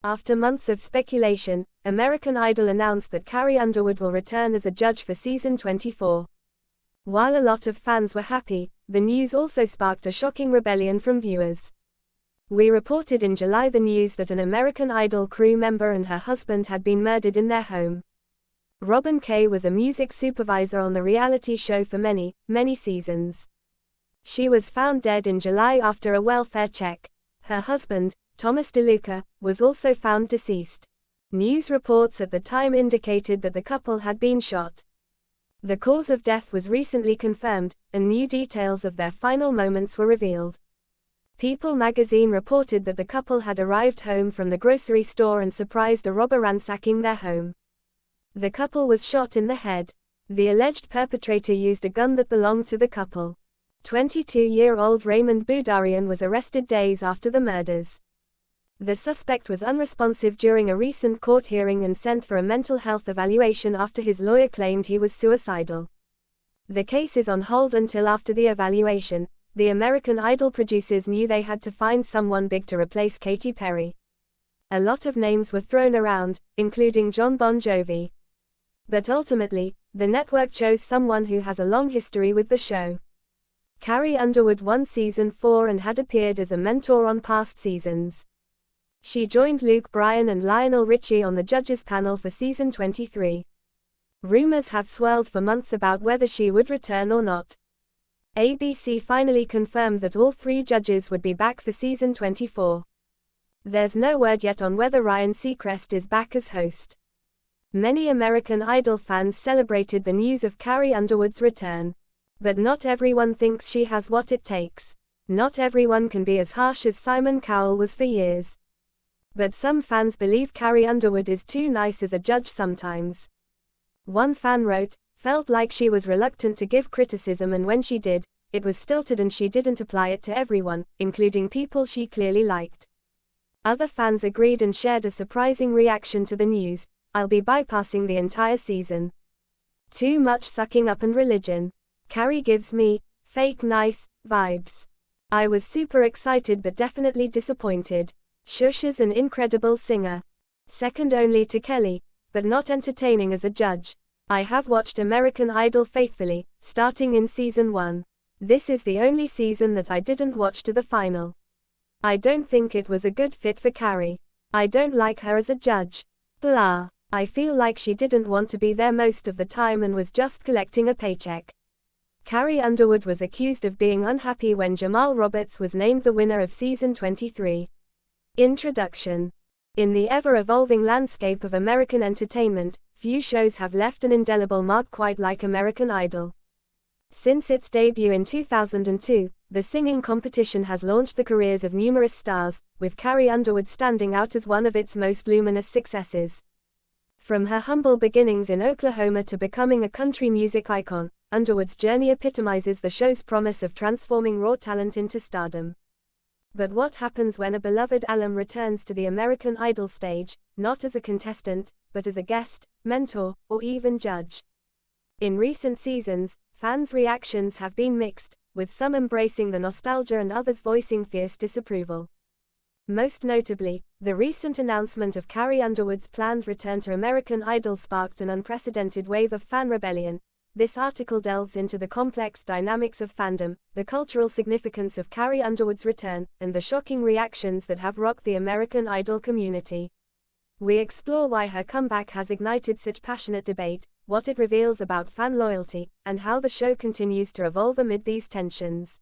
After months of speculation, American Idol announced that Carrie Underwood will return as a judge for season 24. While a lot of fans were happy, the news also sparked a shocking rebellion from viewers. We reported in July the news that an American Idol crew member and her husband had been murdered in their home. Robin Kay was a music supervisor on the reality show for many, many seasons. She was found dead in July after a welfare check. Her husband, Thomas DeLuca, was also found deceased. News reports at the time indicated that the couple had been shot. The cause of death was recently confirmed, and new details of their final moments were revealed. People magazine reported that the couple had arrived home from the grocery store and surprised a robber ransacking their home. The couple was shot in the head. The alleged perpetrator used a gun that belonged to the couple. 22-year-old Raymond Boudarian was arrested days after the murders. The suspect was unresponsive during a recent court hearing and sent for a mental health evaluation after his lawyer claimed he was suicidal. The case is on hold until after the evaluation. The American Idol producers knew they had to find someone big to replace Katy Perry. A lot of names were thrown around, including Jon Bon Jovi. But ultimately, the network chose someone who has a long history with the show. Carrie Underwood won season 4 and had appeared as a mentor on past seasons. She joined Luke Bryan and Lionel Richie on the judges panel for season 23. Rumors have swirled for months about whether she would return or not. ABC finally confirmed that all 3 judges would be back for season 24. There's no word yet on whether Ryan Seacrest is back as host. Many American Idol fans celebrated the news of Carrie Underwood's return. But not everyone thinks she has what it takes. Not everyone can be as harsh as Simon Cowell was for years. But some fans believe Carrie Underwood is too nice as a judge sometimes. One fan wrote, "Felt like she was reluctant to give criticism, and when she did, it was stilted and she didn't apply it to everyone, including people she clearly liked." Other fans agreed and shared a surprising reaction to the news: "I'll be bypassing the entire season. Too much sucking up and religion. Carrie gives me fake nice vibes. I was super excited but definitely disappointed. Shush is an incredible singer. Second only to Kelly, but not entertaining as a judge. I have watched American Idol faithfully, starting in season 1. This is the only season that I didn't watch to the final. I don't think it was a good fit for Carrie. I don't like her as a judge. Blah. I feel like she didn't want to be there most of the time and was just collecting a paycheck." Carrie Underwood was accused of being unhappy when Jamal Roberts was named the winner of season 23. Introduction. In the ever-evolving landscape of American entertainment, few shows have left an indelible mark quite like American Idol. Since its debut in 2002, the singing competition has launched the careers of numerous stars, with Carrie Underwood standing out as one of its most luminous successes. From her humble beginnings in Oklahoma to becoming a country music icon, Underwood's journey epitomizes the show's promise of transforming raw talent into stardom. But what happens when a beloved alum returns to the American Idol stage, not as a contestant, but as a guest, mentor, or even judge? In recent seasons, fans' reactions have been mixed, with some embracing the nostalgia and others voicing fierce disapproval. Most notably, the recent announcement of Carrie Underwood's planned return to American Idol sparked an unprecedented wave of fan rebellion. This article delves into the complex dynamics of fandom, the cultural significance of Carrie Underwood's return, and the shocking reactions that have rocked the American Idol community. We explore why her comeback has ignited such passionate debate, what it reveals about fan loyalty, and how the show continues to evolve amid these tensions.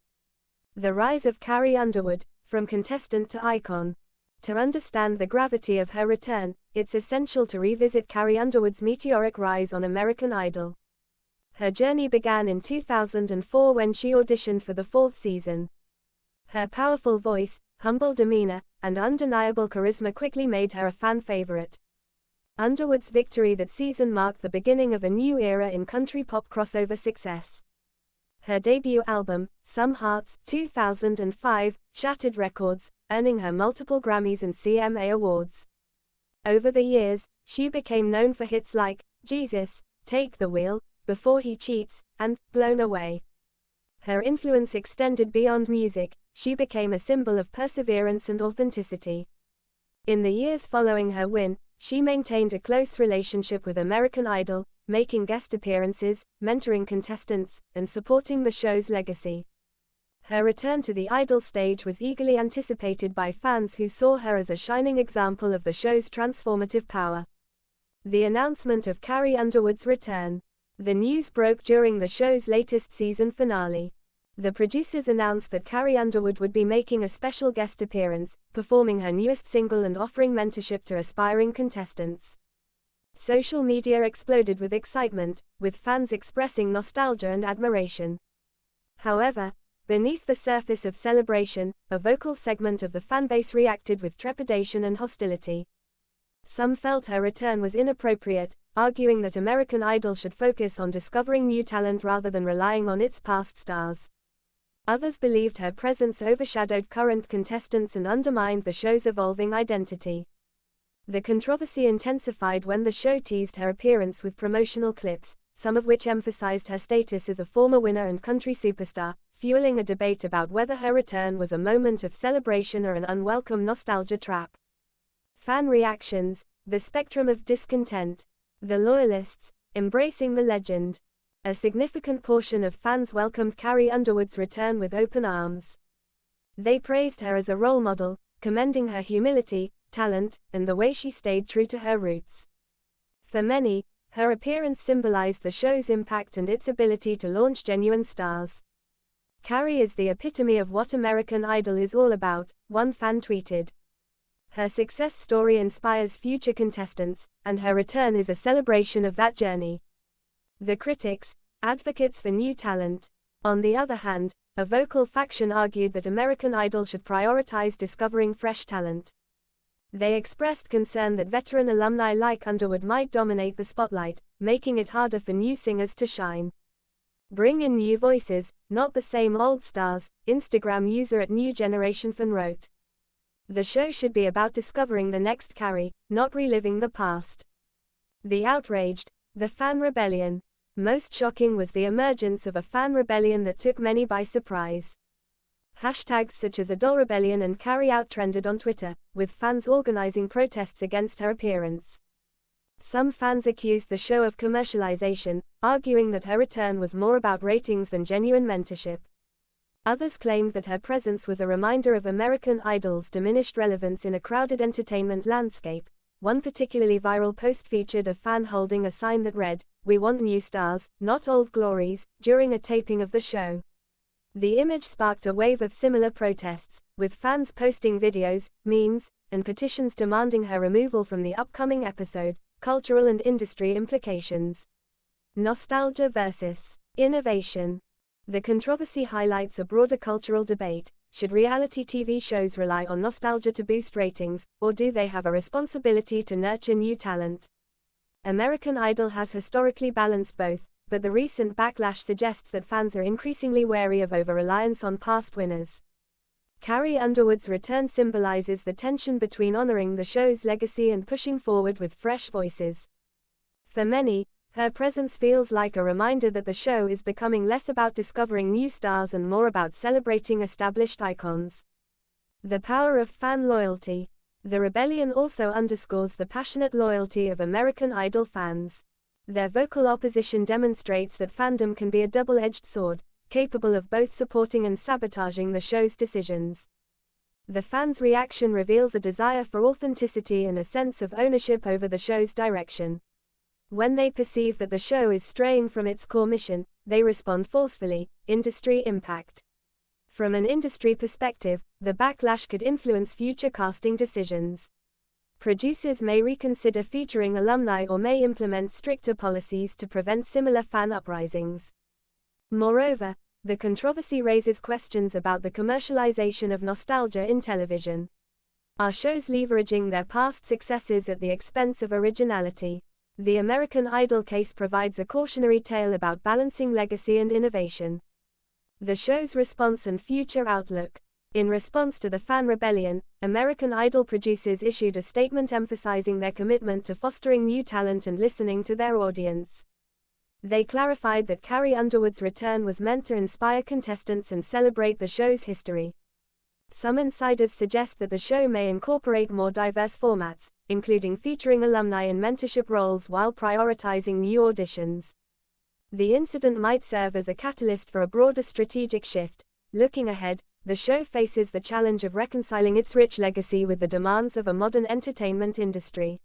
The rise of Carrie Underwood, from contestant to icon. To understand the gravity of her return, it's essential to revisit Carrie Underwood's meteoric rise on American Idol. Her journey began in 2004 when she auditioned for the 4th season. Her powerful voice, humble demeanor, and undeniable charisma quickly made her a fan favorite. Underwood's victory that season marked the beginning of a new era in country pop crossover success. Her debut album, Some Hearts, 2005, shattered records, earning her multiple Grammys and CMA awards. Over the years, she became known for hits like Jesus, Take the Wheel, Before He Cheats, and Blown Away. Her influence extended beyond music. She became a symbol of perseverance and authenticity. In the years following her win, she maintained a close relationship with American Idol, making guest appearances, mentoring contestants, and supporting the show's legacy. Her return to the Idol stage was eagerly anticipated by fans who saw her as a shining example of the show's transformative power. The announcement of Carrie Underwood's return. The news broke during the show's latest season finale. The producers announced that Carrie Underwood would be making a special guest appearance, performing her newest single and offering mentorship to aspiring contestants. Social media exploded with excitement, with fans expressing nostalgia and admiration. However, beneath the surface of celebration, a vocal segment of the fanbase reacted with trepidation and hostility. Some felt her return was inappropriate, arguing that American Idol should focus on discovering new talent rather than relying on its past stars. Others believed her presence overshadowed current contestants and undermined the show's evolving identity. The controversy intensified when the show teased her appearance with promotional clips, some of which emphasized her status as a former winner and country superstar, fueling a debate about whether her return was a moment of celebration or an unwelcome nostalgia trap. Fan reactions, the spectrum of discontent. The loyalists, embracing the legend. A significant portion of fans welcomed Carrie Underwood's return with open arms. They praised her as a role model, commending her humility, talent, and the way she stayed true to her roots. For many, her appearance symbolized the show's impact and its ability to launch genuine stars. Carrie is the epitome of what American Idol is all about, one fan tweeted. Her success story inspires future contestants, and her return is a celebration of that journey. The critics, advocates for new talent. On the other hand, a vocal faction argued that American Idol should prioritize discovering fresh talent. They expressed concern that veteran alumni like Underwood might dominate the spotlight, making it harder for new singers to shine. Bring in new voices, not the same old stars, Instagram user at New Generation Fan wrote. The show should be about discovering the next Carrie, not reliving the past. The outraged, the fan rebellion. Most shocking was the emergence of a fan rebellion that took many by surprise. Hashtags such as #AdolRebellion and Carrie Out trended on Twitter, with fans organizing protests against her appearance. Some fans accused the show of commercialization, arguing that her return was more about ratings than genuine mentorship. Others claimed that her presence was a reminder of American Idol's diminished relevance in a crowded entertainment landscape. One particularly viral post featured a fan holding a sign that read, "We want new stars, not old glories," during a taping of the show. The image sparked a wave of similar protests, with fans posting videos, memes, and petitions demanding her removal from the upcoming episode. Cultural and industry implications. Nostalgia versus innovation. The controversy highlights a broader cultural debate. Should reality TV shows rely on nostalgia to boost ratings, or do they have a responsibility to nurture new talent? American Idol has historically balanced both, but the recent backlash suggests that fans are increasingly wary of over-reliance on past winners. Carrie Underwood's return symbolizes the tension between honoring the show's legacy and pushing forward with fresh voices. For many, her presence feels like a reminder that the show is becoming less about discovering new stars and more about celebrating established icons. The power of fan loyalty. The rebellion also underscores the passionate loyalty of American Idol fans. Their vocal opposition demonstrates that fandom can be a double-edged sword, capable of both supporting and sabotaging the show's decisions. The fans' reaction reveals a desire for authenticity and a sense of ownership over the show's direction. When they perceive that the show is straying from its core mission, they respond forcefully. Industry impact. From an industry perspective, the backlash could influence future casting decisions. Producers may reconsider featuring alumni or may implement stricter policies to prevent similar fan uprisings. Moreover, the controversy raises questions about the commercialization of nostalgia in television. Are shows leveraging their past successes at the expense of originality? The American Idol case provides a cautionary tale about balancing legacy and innovation. The show's response and future outlook. In response to the fan rebellion, American Idol producers issued a statement emphasizing their commitment to fostering new talent and listening to their audience. They clarified that Carrie Underwood's return was meant to inspire contestants and celebrate the show's history. Some insiders suggest that the show may incorporate more diverse formats, including featuring alumni in mentorship roles while prioritizing new auditions. The incident might serve as a catalyst for a broader strategic shift. Looking ahead, the show faces the challenge of reconciling its rich legacy with the demands of a modern entertainment industry.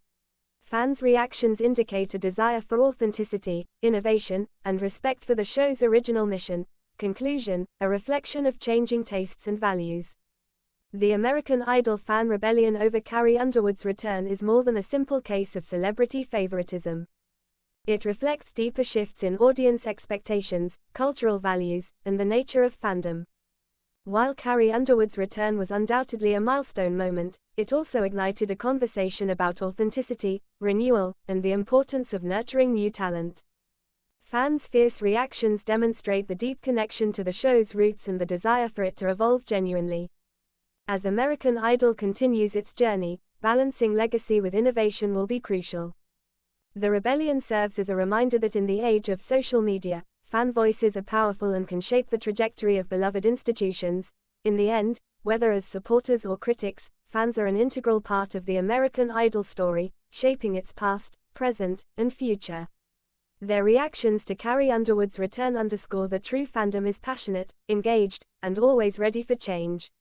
Fans' reactions indicate a desire for authenticity, innovation, and respect for the show's original mission. Conclusion: a reflection of changing tastes and values. The American Idol fan rebellion over Carrie Underwood's return is more than a simple case of celebrity favoritism. It reflects deeper shifts in audience expectations, cultural values, and the nature of fandom. While Carrie Underwood's return was undoubtedly a milestone moment, it also ignited a conversation about authenticity, renewal, and the importance of nurturing new talent. Fans' fierce reactions demonstrate the deep connection to the show's roots and the desire for it to evolve genuinely. As American Idol continues its journey, balancing legacy with innovation will be crucial. The rebellion serves as a reminder that in the age of social media, fan voices are powerful and can shape the trajectory of beloved institutions. In the end, whether as supporters or critics, fans are an integral part of the American Idol story, shaping its past, present, and future. Their reactions to Carrie Underwood's return underscore that true fandom is passionate, engaged, and always ready for change.